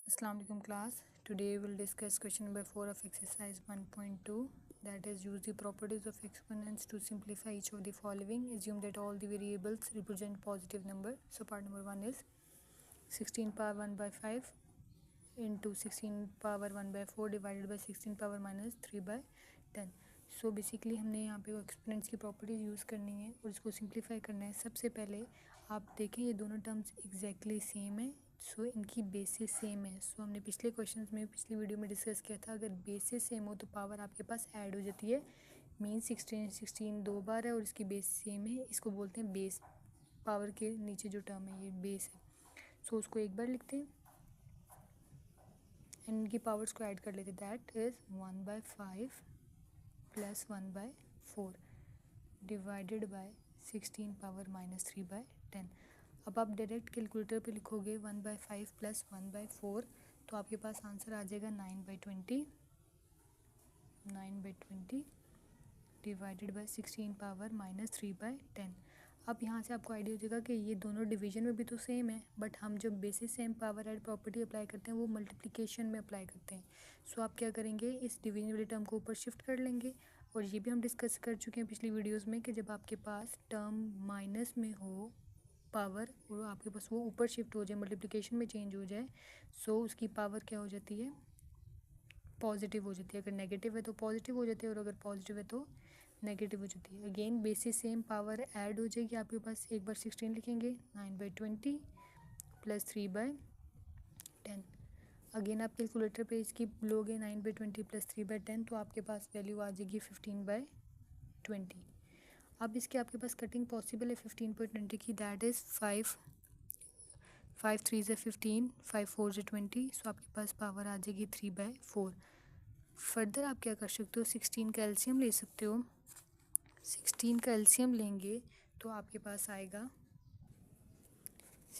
Assalamualaikum class. Today we will discuss question number 4 of exercise 1.2, that is use the properties of exponents to simplify each of the following. Assume that all the variables represent positive number. So part number 1 is 16 power 1 by 5 into 16 power 1 by 4 divided by 16 power minus 3 by 10. So basically हमने यहाँ पे exponents की properties use करनी है और इसको simplify करना है. सबसे पहले आप देखें ये दोनों टर्म्स एग्जैक्टली सेम है. सो इनकी बेसिस सेम है. सो हमने पिछले क्वेश्चंस में पिछली वीडियो में डिस्कस किया था, अगर बेसिस सेम हो तो पावर आपके पास ऐड हो जाती है. मीन 16 दो बार है और इसकी बेस सेम है. इसको बोलते हैं बेस. पावर के नीचे जो टर्म है ये बेस है. सो उसको एक बार लिखते हैं एंड इनकी पावर्स को ऐड कर लेते हैं. That is 1 by 5 plus 1 by 4 divided by 16 power minus 3 by 10. अब आप डायरेक्ट कैलकुलेटर पे लिखोगे 1 by 5 प्लस 1 by 4 तो आपके पास आंसर आ जाएगा 9 by 20 divided by 16 power minus 3 by 10. अब यहाँ से आपको आइडिया हो जाएगा कि ये दोनों डिवीजन में भी तो सेम है, बट हम जब basis same power add property apply करते हैं वो मल्टीप्लिकेशन में अप्लाई करते हैं. सो आप क्या करेंगे, इस डिवीजन वाले टर्म को ऊपर शिफ्ट कर लेंगे. और ये भी हम डिस्कस कर चुके हैं पिछली वीडियोस में कि जब आपके पास टर्म माइनस में हो पावर और आपके पास वो ऊपर शिफ्ट हो जाए, मल्टीप्लिकेशन में चेंज हो जाए, सो उसकी पावर क्या हो जाती है, पॉजिटिव हो जाती है. अगर नेगेटिव है तो पॉजिटिव हो जाती है और अगर पॉजिटिव है तो नेगेटिव हो जाती है. Again basis same power add हो जाएगी आपके पास. एक बार 16 लिखेंगे, 9 by 20 प्लस 3 by 10. अगेन आप कैलकुलेटर पे इसकी लोगे 9 by 20 प्लस 3 by 10 तो आपके पास वैल्यू आ जाएगी 15 by 20. अब इसके आपके पास कटिंग पॉसिबल है 15.20 की. दैट इज़ 5 3 से 15, 5 4 से 20. सो आपके पास पावर आ जाएगी 3 by 4. फर्दर आप क्या कर सकते हो, 16 का एलसीएम ले सकते हो. 16 का एलसीएम लेंगे तो आपके पास आएगा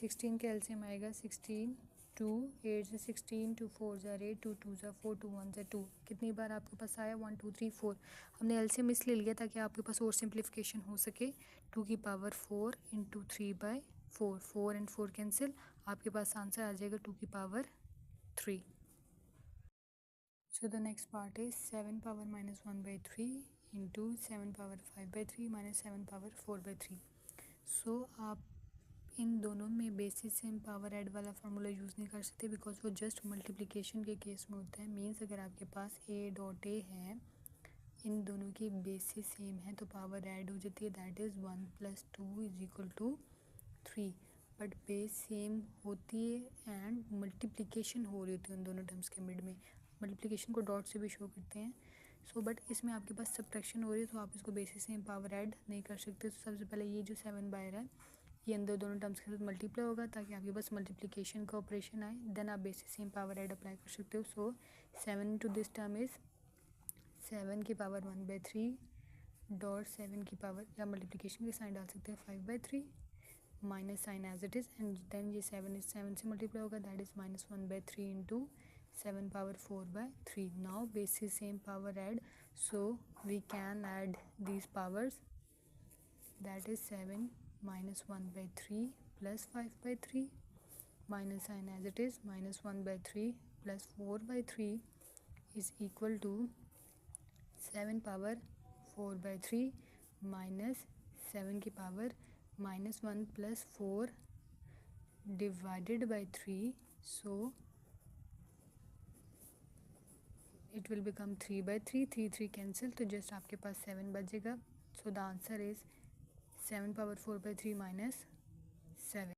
16 का एलसीएम आएगा 16 2 8 से 16 2 4 ज़ा 8 2 2 ज़ा 4 2 1 ज़ा 2. कितनी बार आपके पास आया 1 2 3 4. हमने एलसीएम इसलिए लिया ताकि आपके पास और सिंप्लीफिकेशन हो सके. 2 की power 4 into 3 by 4, 4 and 4 cancel. आपके पास आंसर आ जाएगा 2 की power 3. So the next part is 7 power minus 1 by 3 into 7 power 5 by 3 minus 7 power 4 by 3. सो आप इन दोनों में बेसिस सेम पावर ऐड वाला फार्मूला यूज़ नहीं कर सकते बिकॉज वो जस्ट मल्टीप्लिकेशन के केस में होता है. मीन्स अगर आपके पास a डॉट a है, इन दोनों की बेसिस सेम है तो पावर ऐड हो जाती है. That is 1 plus 2 is equal to 3. But base same होती है एंड मल्टीप्लिकेशन हो रही होती है उन दोनों टर्म्स के मिड में. मल्टीप्लिकेशन को डॉट से भी शो करते हैं. सो बट इसमें आपके पास सब्ट्रैक्शन हो रही है तो आप इसको बेसिस सेम पावर ऐड नहीं कर सकते. तो सबसे पहले ये जो 7 बाहर है ये अंदर दोनों टर्म्स के साथ मल्टीप्लाई होगा ताकि आपके पास मल्टीप्लिकेशन का ऑपरेशन आए. देन आप basis same power add apply कर सकते हो. सो 7 टू दिस टर्म इज़ 7 की पावर 1 by 3 डॉट 7 की पावर, या मल्टीप्लिकेशन के साइन डाल सकते हैं 5 by 3 minus sign as it is. And then ये 7 से मल्टीप्लाई होगा. That is minus 1 by 3 into 7 power 4 by 3. Now basis same power add, so we can add these powers. That is 7 minus 1 by 3 plus 5 by 3 minus sign as it is minus 1 by 3 plus 4 by 3 is equal to 7 power 4 by 3 minus 7 की power minus 1 plus 4 divided by 3. So it will become 3 by 3. 3 cancel तो just आपके पास 7 बचेगा. So the answer is 7 power 4 by 3 minus 7.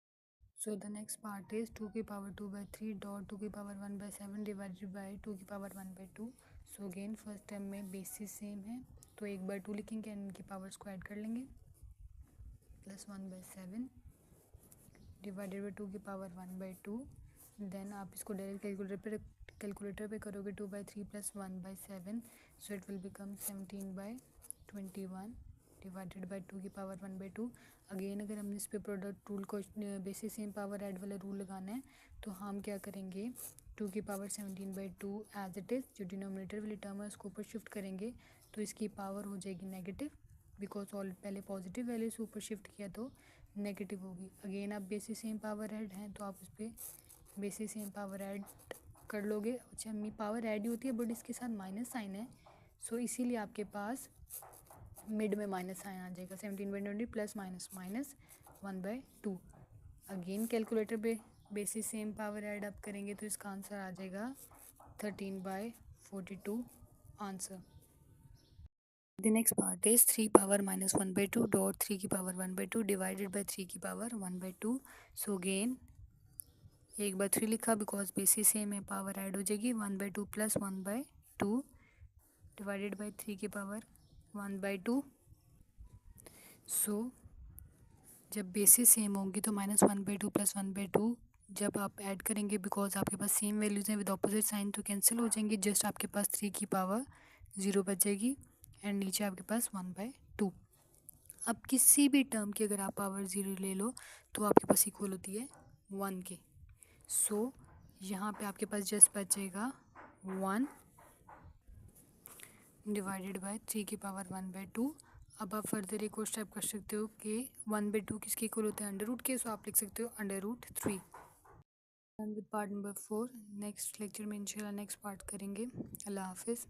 So the next part is 2 की power 2 by 3 dot 2 की power 1 by 7 divided by 2 की power 1 by 2. So again first term में basis same है तो 1 by 2 लिखेंगे एंड इनकी पावर्स को ऐड कर लेंगे. प्लस 1 by 7 डिवाइडेड बाई 2 की पावर 1 by 2. देन आप इसको डायरेक्ट कैलकुलेटर पे करोगे 2 by 3 plus 1 by 7. So it will become 17 by 21 divided by 2 की पावर 1 by 2. अगेन अगर हमने इस पे प्रोडक्ट रूल को बेसिस सेम पावर ऐड वाला रूल लगाना है तो हम क्या करेंगे, 2 की power 17 by 2 as it is जो डिनोमिनेटर वाली टर्म है उसको ऊपर शिफ्ट करेंगे तो इसकी पावर हो जाएगी नेगेटिव बिकॉज ऑल पहले पॉजिटिव वैल्यू से ऊपर शिफ्ट किया तो नेगेटिव होगी. अगेन आप बेसिस सेम पावर ऐड हैं तो आप उस पर बेसिस सेम पावर ऐड कर लोगे। अच्छा पावर ऐड ही होती है बट इसके साथ माइनस साइन है, सो इसीलिए आपके पास मिड में माइनस साइन आ जाएगा। 17/20 plus minus minus 1/2। Again calculator पे basis same power add up करेंगे तो इसका आंसर आ जाएगा 13/42 answer. The next part is 3 power minus 1/2 dot 3 की पावर 1/2 divided by 3 की पावर 1/2। सो अगेन 1/3 लिखा बिकॉज बेसिस सेम है, पावर ऐड हो जाएगी 1/2 प्लस 1/2 डिवाइडेड बाई 3 की पावर 1/2। सो जब बेसिस सेम होंगी तो -1/2 प्लस 1/2 जब आप ऐड करेंगे बिकॉज आपके पास सेम वैल्यूज़ हैं विद ऑपोजिट साइन तो कैंसिल हो जाएंगी, जस्ट आपके पास 3 की पावर 0 बचेगी एंड नीचे आपके पास 1/2। अब किसी भी टर्म की अगर आप पावर 0 ले लो तो आपके पास इक्वल होती है 1 के। सो यहाँ पे आपके पास जस्ट बचेगा 1 डिवाइडेड बाय 3 की पावर 1/2। अब आप फर्दर एक और स्टेप कर सकते हो कि 1/2 किसके इक्वल होता है, अंडर रूट के, सो आप लिख सकते हो √3। With part number 4 next lecture में इंशाल्लाह नेक्स्ट पार्ट करेंगे। अल्लाह हाफिज़।